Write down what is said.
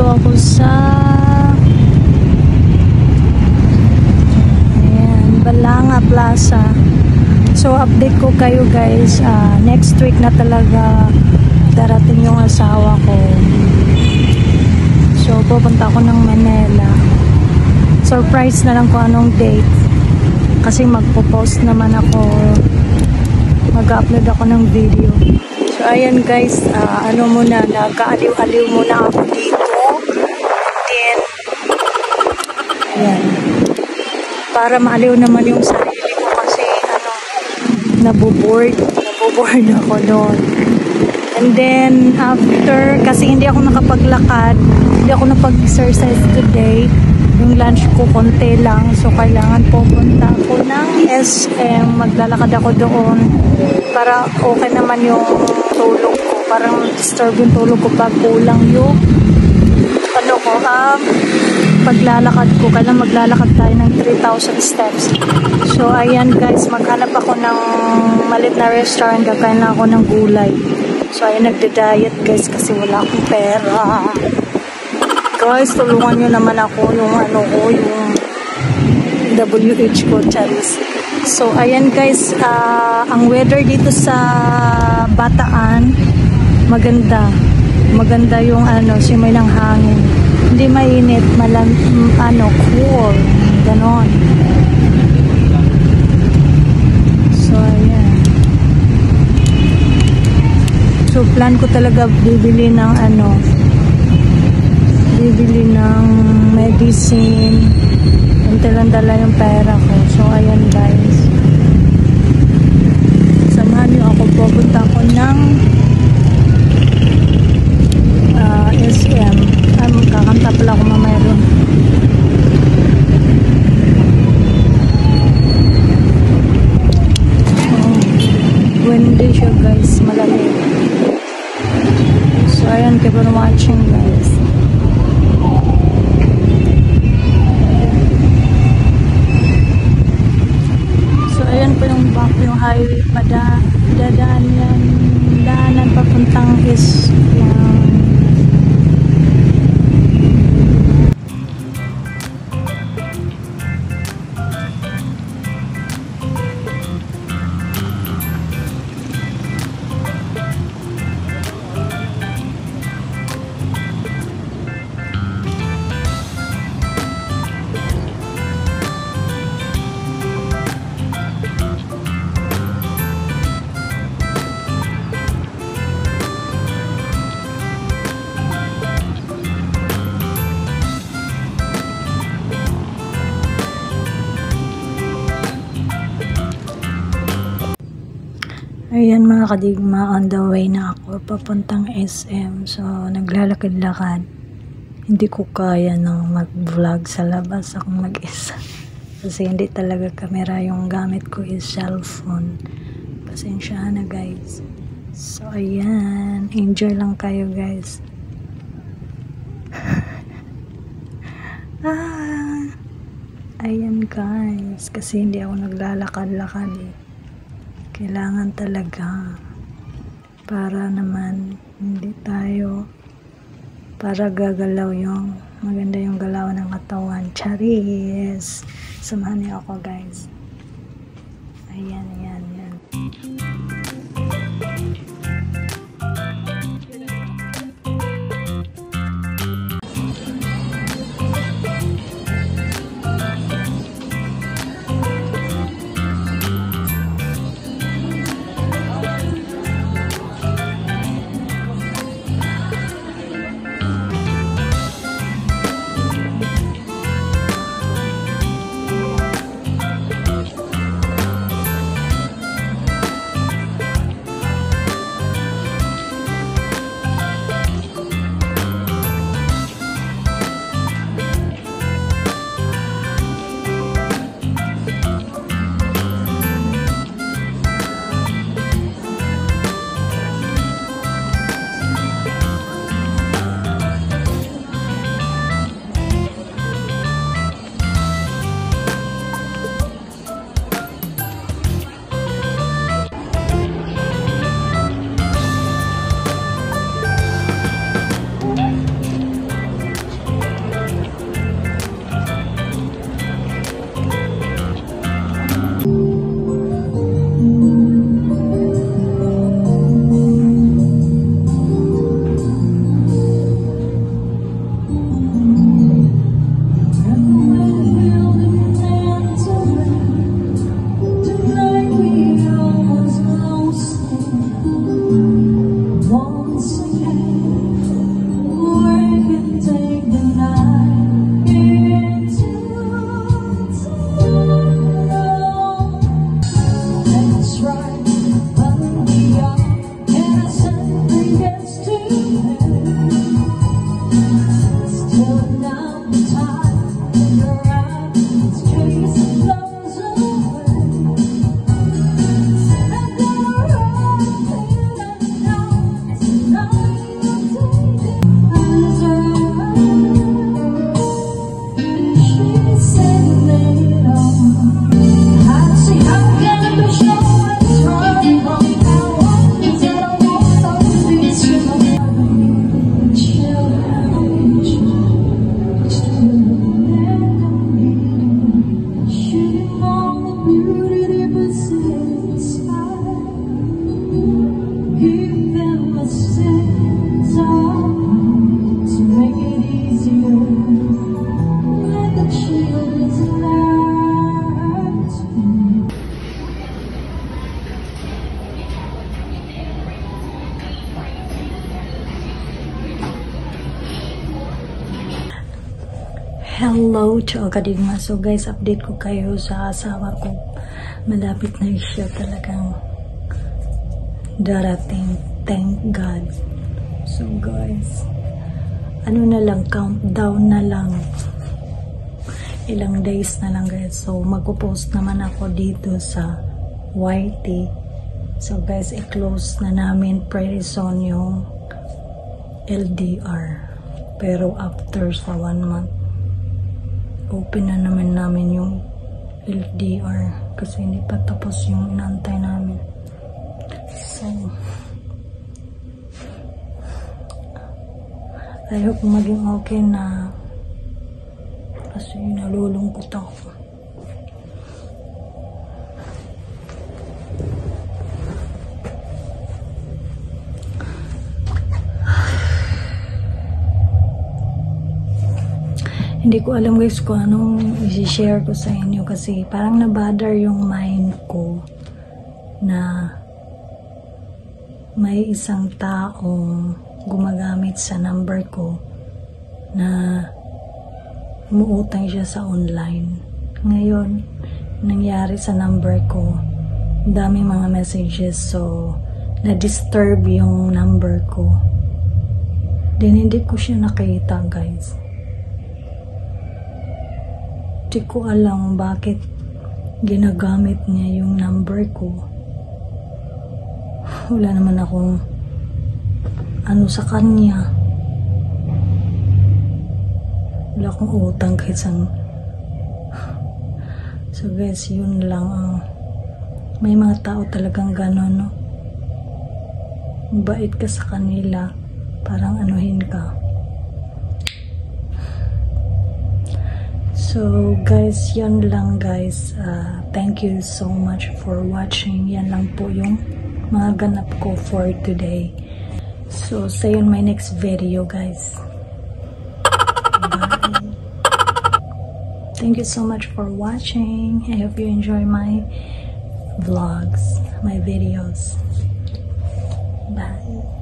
Nandito ako sa Balanga Plaza. So update ko kayo guys, next week na talaga darating yung asawa ko. So pupunta ako ng Manila. Surprise na lang kung anong date, kasi magpo-post naman ako, mag-upload ako ng video. So ayan guys, ano muna, nagkaaliw-aliw muna ako dito. Then ayan, para maaliw naman yung sarili ko, kasi naboboard ako doon. And then after, kasi hindi ako nakapaglakad, hindi ako napag-exercise today, yung lunch ko konti lang, so kailangan pupunta ako ng SM, maglalakad ako doon para okay naman yung tulog ko. Parang disturb yung tulog ko pag kulang yung paglalakad ko. Kailan maglalakad tayo ng 3,000 steps. So ayan guys, maghanap ako ng malit na restaurant, kakain lang ako ng gulay. So ayan, nagda-diet guys kasi wala akong pera. Guys, tulungan nyo naman ako, yung yung WH ko, Charis. So ayan guys, ang weather dito sa Bataan, maganda yung simay ng hangin. Hindi mainit, cool, ganon. So ayan. So plan ko talaga bibili ng medicine. Dala yung pera ko. So ayan guys, samahan nyo ako, pupunta ako ng SM. Kakanta pala ako mamaya doon. Windy siya guys, malamig. So ayan, keep on watching guys. So ayan po yung highway, daanan papuntang SM. Ayan mga kadigma, on the way na ako papuntang SM. So naglalakad-lakad. Hindi ko kaya nang mag-vlog sa labas akong mag-isa. Kasi hindi talaga camera, yung gamit ko is cellphone. Pasensya na guys. So ayan, enjoy lang kayo guys. Ayan guys, kasi hindi ako naglalakad-lakad eh. Kailangan talaga para naman hindi tayo, para gagalaw yung maganda yung galaw ng katawan. Charis! Samahan niyo ako guys. Ayan. Hello to Kadigma. So guys, update ko kayo sa asawa ko. Malapit na siya talagang darating. Thank God. So guys, ano na lang, countdown na lang. Ilang days na lang guys. So magpo-post naman ako dito sa YT. So guys, i-close na namin pretty soon yung LDR. Pero after sa 1 month, open na naman namin yung LDR kasi hindi pa tapos yung inantay namin. So I hope maging okay na kasi nalulungkot ako. Hindi ko alam guys kung anong i-share ko sa inyo kasi parang nabother yung mind ko na may isang taong gumagamit sa number ko na umuutang siya sa online. Ngayon, nangyari sa number ko, daming mga messages, so na-disturb yung number ko. Then hindi ko siya nakita guys. Hindi ko alam bakit ginagamit niya yung number ko. Wala naman akong ano sa kanya. Wala akong utang kahit saan. So guys, yun lang ang may mga tao talagang gano'n, no? Bait ka sa kanila, parang anuhin ka. So guys, yan lang guys. Thank you so much for watching. Yan lang po yung mga ganap ko for today. So see you in my next video guys. Bye. Thank you so much for watching. I hope you enjoy my vlogs, my videos. Bye.